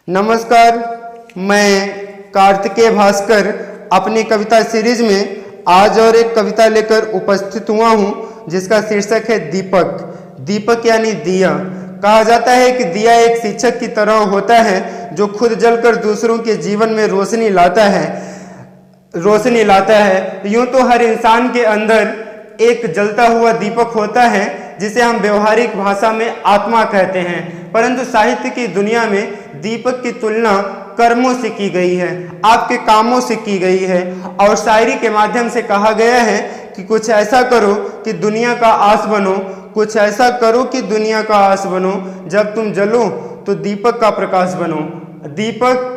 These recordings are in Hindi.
नमस्कार, मैं कार्तिकेय भास्कर अपनी कविता सीरीज में आज और एक कविता लेकर उपस्थित हुआ हूँ जिसका शीर्षक है दीपक। दीपक यानी दिया। कहा जाता है कि दिया एक शिक्षक की तरह होता है जो खुद जलकर दूसरों के जीवन में रोशनी लाता है। यूं तो हर इंसान के अंदर एक जलता हुआ दीपक होता है जिसे हम व्यवहारिक भाषा में आत्मा कहते हैं, परंतु साहित्य की दुनिया में दीपक की तुलना कर्मों से की गई है, आपके कामों से की गई है और शायरी के माध्यम से कहा गया है कि कुछ ऐसा करो कि दुनिया का आस बनो, कुछ ऐसा करो कि दुनिया का आस बनो, जब तुम जलो तो दीपक का प्रकाश बनो। दीपक,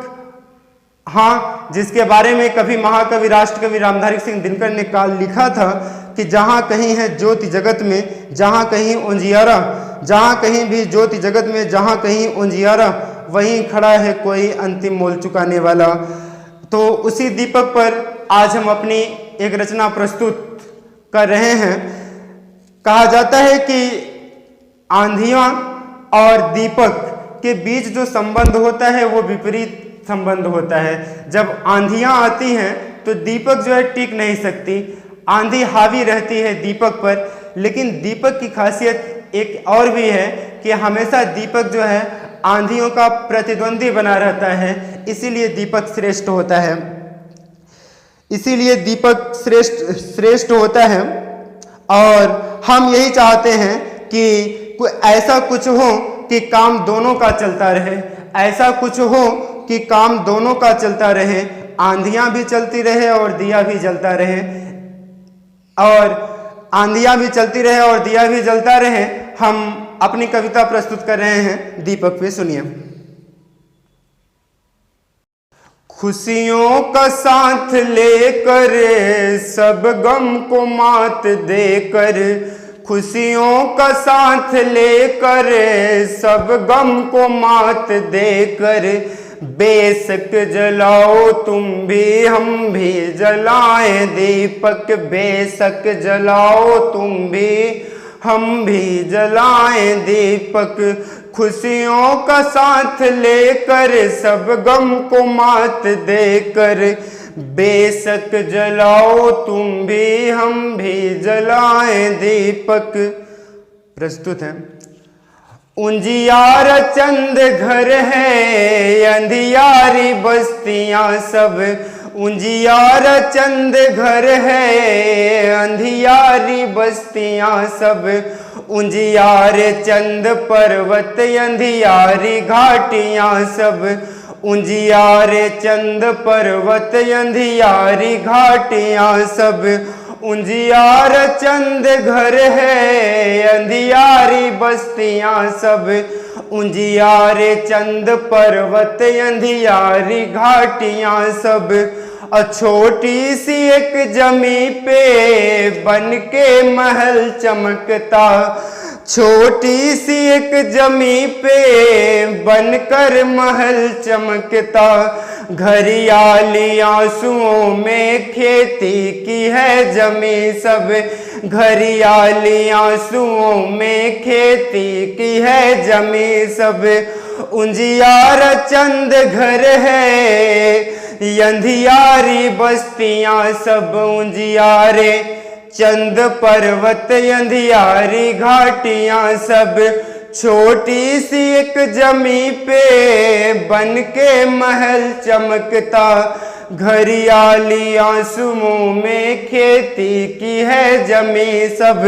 हाँ, जिसके बारे में कभी महाकवि राष्ट्रकवि रामधारी सिंह दिनकर ने लिखा था कि जहाँ कहीं है ज्योति जगत में, जहाँ कहीं उजियारा, जहाँ कहीं भी ज्योति जगत में, जहाँ कहीं उजियारा, वहीं खड़ा है कोई अंतिम मोल चुकाने वाला। तो उसी दीपक पर आज हम अपनी एक रचना प्रस्तुत कर रहे हैं। कहा जाता है कि आंधियाँ और दीपक के बीच जो संबंध होता है वो विपरीत संबंध होता है। जब आंधियाँ आती हैं तो दीपक जो है टिक नहीं सकती, आंधी हावी रहती है दीपक पर, लेकिन दीपक की खासियत एक और भी है कि हमेशा दीपक जो है आंधियों का प्रतिद्वंदी बना रहता है, इसीलिए दीपक श्रेष्ठ होता है। इसीलिए दीपक श्रेष्ठ होता है और हम यही चाहते हैं कि ऐसा कुछ हो कि काम दोनों का चलता रहे, ऐसा कुछ हो कि काम दोनों का चलता रहे, आंधियां भी चलती रहे और दिया भी जलता रहे, और आंधियां भी चलती रहे और दिया भी जलता रहे। हम अपनी कविता प्रस्तुत कर रहे हैं दीपक पे, सुनिए। खुशियों का साथ लेकर सब गम को मात देकर, खुशियों का साथ लेकर सब गम को मात देकर, बेशक जलाओ तुम भी हम भी जलाएं दीपक, बेशक जलाओ तुम भी हम भी जलाएं दीपक। खुशियों का साथ लेकर सब गम को मात देकर, बेशक जलाओ तुम भी हम भी जलाएं दीपक। प्रस्तुत है। उजियार चंद घर है अंधियारी बस्तियां सब, उजियार चंद घर है अंधियारी बस्तियां सब, उजियार चंद पर्वत अंधियारी घाटियां सब, उजियार चंद पर्वत अंधियारी घाटियां सब, उजियार चंद घर है अंधियारी बस्तियां सब, उजियार चंद पर्वत अंधियारी घाटियां सब। छोटी सी एक जमी पे बन के महल चमकता, छोटी सी एक जमी पे बनकर महल चमकता, घरियाली आंसुओं में खेती की है जमी सब, घरियाली आंसुओं में खेती की है जमी सब, उजियार चंद घर है अंधियारी बस्तियां सब, उजियारे चंद पर्वत अंधियारी घाटियां सब, छोटी सी एक जमी पे बन के महल चमकता, घरियाली आंसुओं में खेती की है जमी सब।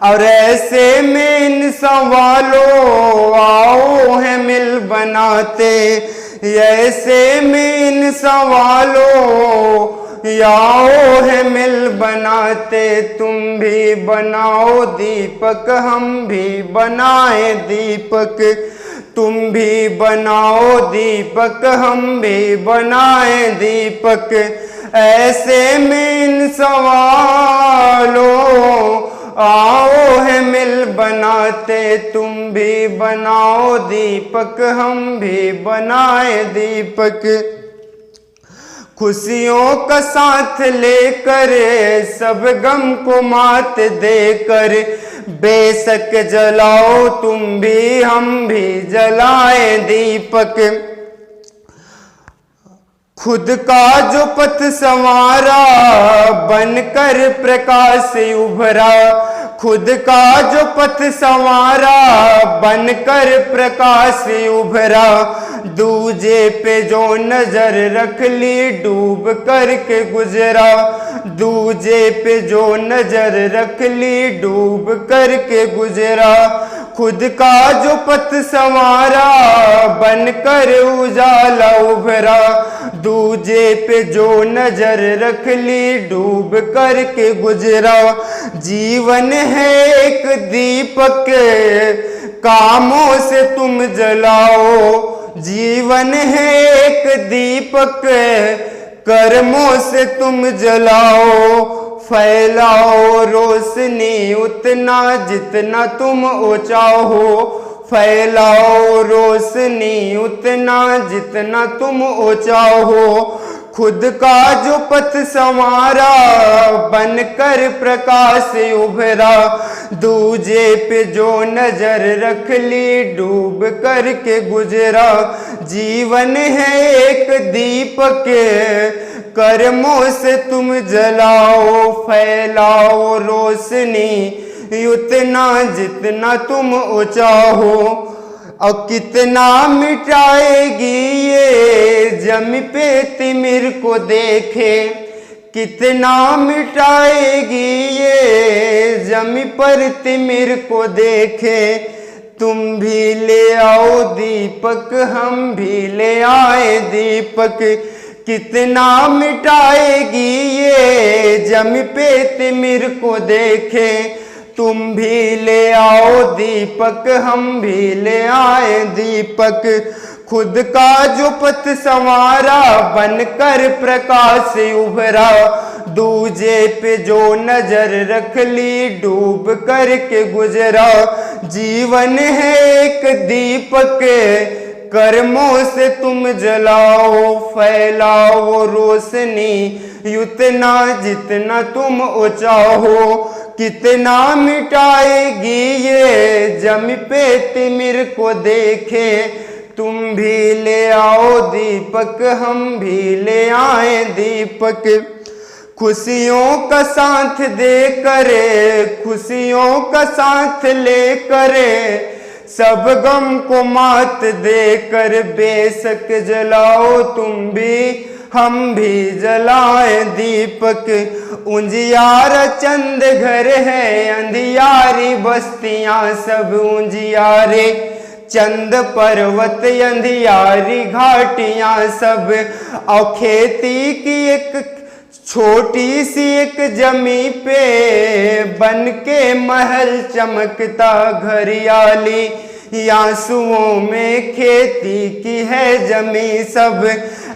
और ऐसे में इन सवालों आओ है मिल बनाते, ऐसे में इन सवालों आओ है मिल बनाते, तुम भी बनाओ दीपक हम भी बनाए दीपक, तुम भी बनाओ दीपक हम भी बनाए दीपक। ऐसे में इन सवालों आओ है मिल बनाते, तुम भी बनाओ दीपक हम भी बनाए दीपक। खुशियों का साथ लेकर सब गम को मात देकर बेशक जलाओ तुम भी हम भी जलाए दीपक। खुद का जो पथ संवारा बनकर प्रकाश उभरा, खुद का जो पथ संवारा बनकर प्रकाश उभरा, दूजे पे जो नजर रख ली डूब करके गुजरा, दूजे पे जो नजर रख ली डूब करके गुजरा। खुद का जो पथ संवारा बनकर उजाला उभरा, दूजे पे जो नजर रख ली डूब करके गुजरा। जीवन है एक दीपक कामों से तुम जलाओ, जीवन है एक दीपक कर्मों से तुम जलाओ। फैलाओ रोशनी उतना जितना तुम ऊंचा हो, फैलाओ रोशनी उतना जितना तुम ऊंचा हो। खुद का जो पथ संवारा बनकर प्रकाश उभरा, दूजे पे जो नजर रख ली डूब करके गुजरा। जीवन है एक दीपक कर्मों से तुम जलाओ, फैलाओ रोशनी उतना जितना तुम ऊंचा हो। और कितना मिटाएगी ये जमी पे तिमिर को देखे, कितना मिटाएगी ये जमी पर तिमिर को देखे। तुम भी ले आओ दीपक हम भी ले आए दीपक, कितना मिटाएगी ये जमी पे तिमिर को देखे। तुम भी ले आओ दीपक हम भी ले आए दीपक। खुद का जो पथ संवारा बनकर प्रकाश उभरा, दूजे पे जो नजर रख ली डूब करके गुजरा। जीवन है एक दीपक कर्मों से तुम जलाओ, फैलाओ रोशनी उतना जितना तुम ऊंचा हो। कितना मिटाएगी ये जमी पे तिमिर को देखे। तुम भी ले आओ दीपक हम भी ले आए दीपक। खुशियों का साथ दे करे, खुशियों का साथ ले करे, सब गम को मात देकर बेशक जलाओ तुम भी हम भी जलाए दीपक। उजियारा चंद घर है अंधियारी बस्तियां सब उजियारे, चंद पर्वत अंधियारी घाटियां सब। और खेती की एक छोटी सी एक जमी पे बन के महल चमकता घरियाली। आंसुओं में खेती की है जमी सब,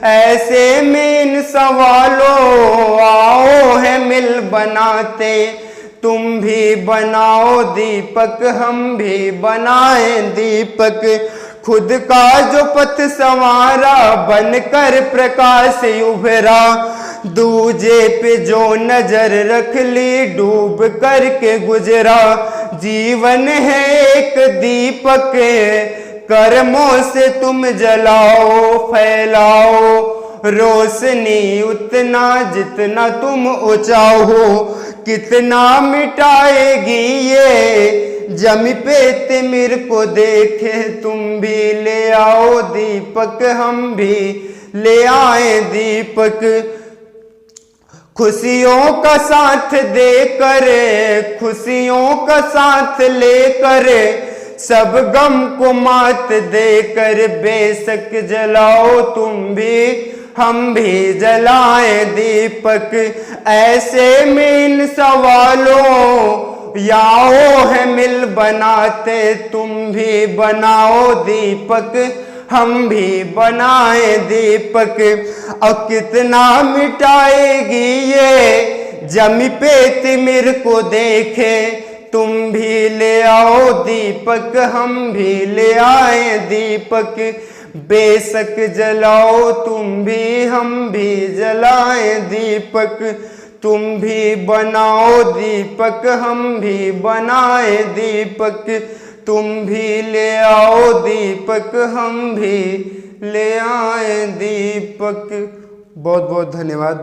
ऐसे में इन सवालों आओ है मिल बनाते। तुम भी बनाओ दीपक हम भी बनाए दीपक। खुद का जो पथ संवारा बनकर प्रकाश उभरा, दूजे पे जो नजर रख ली डूब करके गुजरा। जीवन है एक दीपक कर्मों से तुम जलाओ, फैलाओ रोशनी उतना जितना तुम ऊंचा हो। कितना मिटाएगी ये जमी पे तिमिर को देखे। तुम भी ले आओ दीपक हम भी ले आए दीपक। खुशियों का साथ दे करे, खुशियों का साथ ले करे, सब गम को मात देकर बेशक जलाओ तुम भी हम भी जलाए दीपक। ऐसे में इन सवालों याओ है मिल बनाते। तुम भी बनाओ दीपक हम भी बनाए दीपक। और कितना मिटाएगी ये जमी पे तिमिर को देखे। तुम भी ले आओ दीपक हम भी ले आए दीपक। बेशक जलाओ तुम भी हम भी जलाएं दीपक, तुम भी बनाओ दीपक हम भी बनाए दीपक, तुम भी ले आओ दीपक हम भी ले आए दीपक। बहुत बहुत धन्यवाद।